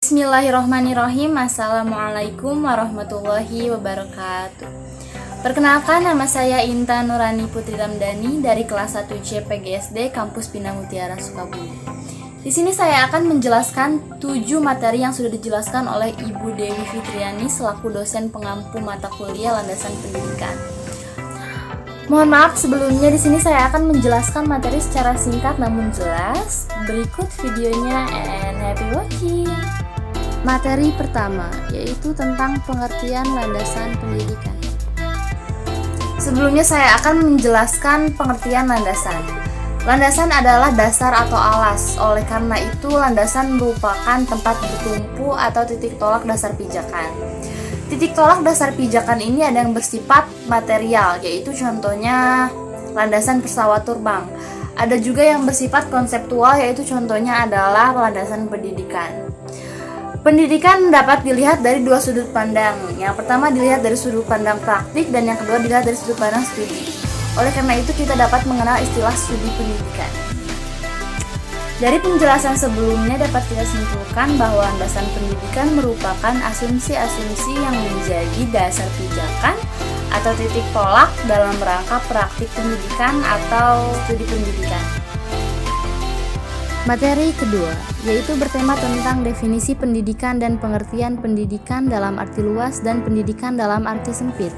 Bismillahirrohmanirrohim. Assalamualaikum warahmatullahi wabarakatuh. Perkenalkan, nama saya Intan Nurani Putri Ramdhani dari kelas 1C PGSD Kampus Bina Mutiara Sukabumi. Di sini saya akan menjelaskan 7 materi yang sudah dijelaskan oleh Ibu Dewi Fitriani selaku dosen pengampu mata kuliah landasan pendidikan. Mohon maaf sebelumnya, di sini saya akan menjelaskan materi secara singkat namun jelas. Berikut videonya and happy watching. Materi pertama yaitu tentang pengertian landasan pendidikan. Sebelumnya saya akan menjelaskan pengertian landasan. Landasan adalah dasar atau alas. Oleh karena itu, landasan merupakan tempat bertumpu atau titik tolak dasar pijakan. Titik tolak dasar pijakan ini ada yang bersifat material, yaitu contohnya landasan pesawat terbang. Ada juga yang bersifat konseptual, yaitu contohnya adalah landasan pendidikan. Pendidikan dapat dilihat dari dua sudut pandang. Yang pertama dilihat dari sudut pandang praktik, dan yang kedua dilihat dari sudut pandang studi. Oleh karena itu, kita dapat mengenal istilah studi pendidikan. Dari penjelasan sebelumnya dapat kita simpulkan bahwa landasan pendidikan merupakan asumsi-asumsi yang menjadi dasar pijakan atau titik tolak dalam rangka praktik pendidikan atau studi pendidikan. Materi kedua yaitu bertema tentang definisi pendidikan dan pengertian pendidikan dalam arti luas dan pendidikan dalam arti sempit.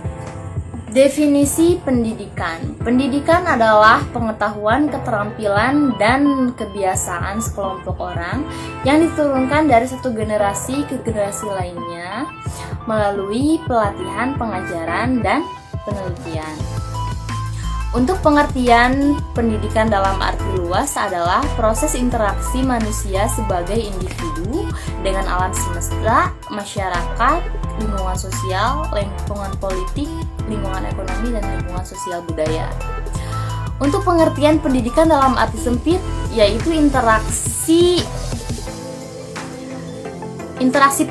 Definisi pendidikan. Pendidikan adalah pengetahuan, keterampilan, dan kebiasaan sekelompok orang yang diturunkan dari satu generasi ke generasi lainnya melalui pelatihan, pengajaran, dan penelitian. Untuk pengertian pendidikan dalam arti luas adalah proses interaksi manusia sebagai individu dengan alam semesta, masyarakat, lingkungan sosial, lingkungan politik, lingkungan ekonomi, dan lingkungan sosial budaya. Untuk pengertian pendidikan dalam arti sempit yaitu interaksi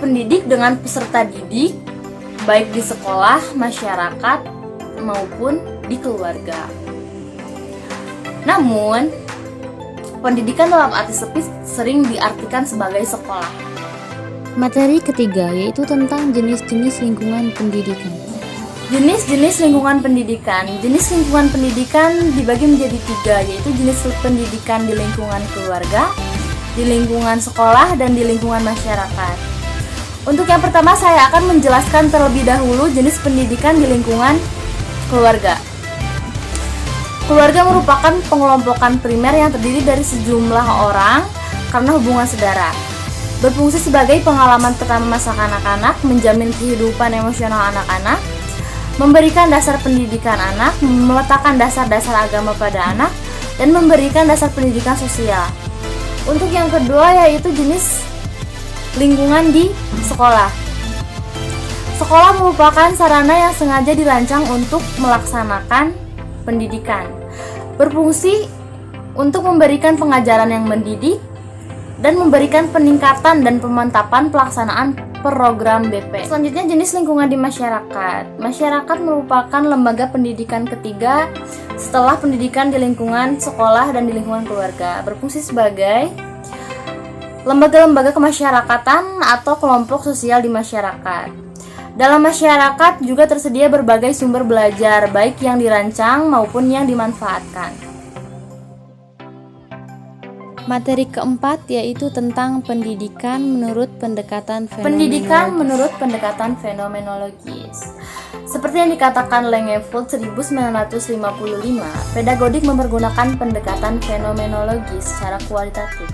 pendidik dengan peserta didik baik di sekolah, masyarakat, maupun di keluarga. Namun, pendidikan dalam arti sempit sering diartikan sebagai sekolah. Materi ketiga yaitu tentang jenis-jenis lingkungan pendidikan. Jenis-jenis lingkungan pendidikan. Jenis lingkungan pendidikan dibagi menjadi 3, yaitu jenis pendidikan di lingkungan keluarga, di lingkungan sekolah, dan di lingkungan masyarakat. Untuk yang pertama, saya akan menjelaskan terlebih dahulu jenis pendidikan di lingkungan keluarga. Keluarga merupakan pengelompokan primer yang terdiri dari sejumlah orang karena hubungan saudara. Berfungsi sebagai pengalaman pertama masa kanak-kanak, menjamin kehidupan emosional anak-anak, memberikan dasar pendidikan anak, meletakkan dasar-dasar agama pada anak, dan memberikan dasar pendidikan sosial. Untuk yang kedua yaitu jenis lingkungan di sekolah. Sekolah merupakan sarana yang sengaja dirancang untuk melaksanakan pendidikan. Berfungsi untuk memberikan pengajaran yang mendidik dan memberikan peningkatan dan pemantapan pelaksanaan program BP. Selanjutnya jenis lingkungan di masyarakat. Masyarakat merupakan lembaga pendidikan ketiga setelah pendidikan di lingkungan sekolah dan di lingkungan keluarga. Berfungsi sebagai lembaga-lembaga kemasyarakatan atau kelompok sosial di masyarakat. Dalam masyarakat juga tersedia berbagai sumber belajar, baik yang dirancang maupun yang dimanfaatkan. Materi keempat yaitu tentang pendidikan menurut pendekatan fenomenologis. Seperti yang dikatakan Langevold 1955, pedagodik mempergunakan pendekatan fenomenologis secara kualitatif.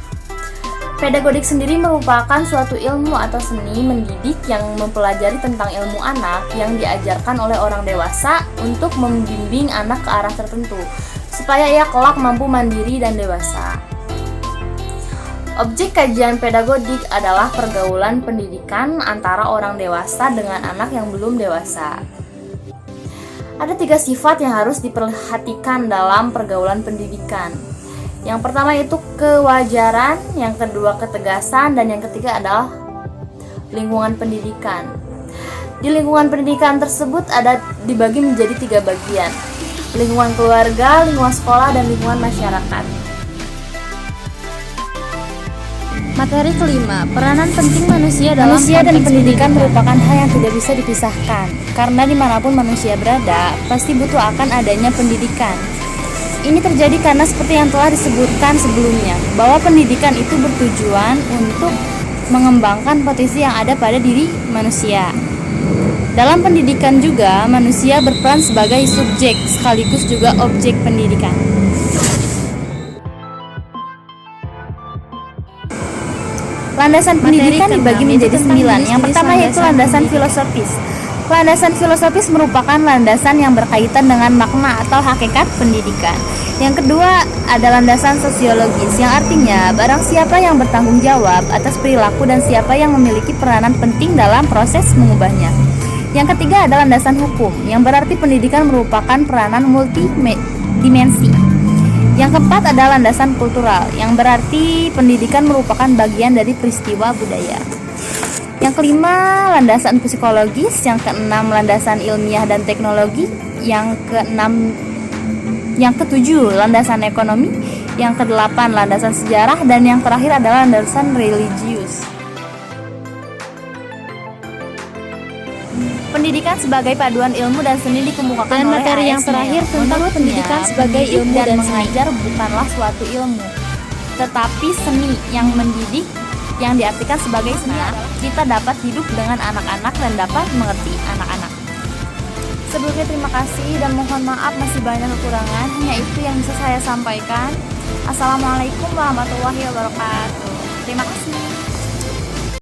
Pedagodik sendiri merupakan suatu ilmu atau seni mendidik yang mempelajari tentang ilmu anak yang diajarkan oleh orang dewasa untuk membimbing anak ke arah tertentu, supaya ia kelak mampu mandiri dan dewasa. Objek kajian pedagodik adalah pergaulan pendidikan antara orang dewasa dengan anak yang belum dewasa. Ada 3 sifat yang harus diperhatikan dalam pergaulan pendidikan. Yang pertama itu kewajaran, yang kedua ketegasan, dan yang ketiga adalah lingkungan pendidikan. Di lingkungan pendidikan tersebut ada dibagi menjadi 3 bagian: lingkungan keluarga, lingkungan sekolah, dan lingkungan masyarakat. Materi kelima, peranan penting manusia dalam Manusia dan konteks pendidikan merupakan hal yang tidak bisa dipisahkan, karena dimanapun manusia berada, pasti butuh akan adanya pendidikan. Ini terjadi karena seperti yang telah disebutkan sebelumnya, bahwa pendidikan itu bertujuan untuk mengembangkan potensi yang ada pada diri manusia. Dalam pendidikan juga, manusia berperan sebagai subjek sekaligus juga objek pendidikan. Landasan pendidikan dibagi menjadi 9. Yang pertama yaitu landasan filosofis. Landasan filosofis merupakan landasan yang berkaitan dengan makna atau hakikat pendidikan. Yang kedua ada landasan sosiologis, yang artinya barang siapa yang bertanggung jawab atas perilaku dan siapa yang memiliki peranan penting dalam proses mengubahnya. Yang ketiga ada landasan hukum, yang berarti pendidikan merupakan peranan multidimensi. Yang keempat adalah landasan kultural, yang berarti pendidikan merupakan bagian dari peristiwa budaya. Yang kelima, landasan psikologis. Yang keenam, landasan ilmiah dan teknologi. Yang ketujuh, landasan ekonomi. Yang kedelapan, landasan sejarah. Dan yang terakhir adalah landasan religius. Pendidikan sebagai paduan ilmu dan seni dikemukakan oleh materi yang ASN. terakhir tentang Menurutnya, pendidikan sebagai mendidik ilmu dan dan mengajar bukanlah suatu ilmu, tetapi seni yang mendidik, yang diartikan sebagai seni kita dapat hidup dengan anak-anak dan dapat mengerti anak-anak. Sebelumnya terima kasih dan mohon maaf masih banyak kekurangan, hanya itu yang bisa saya sampaikan. Assalamualaikum warahmatullahi wabarakatuh. Terima kasih.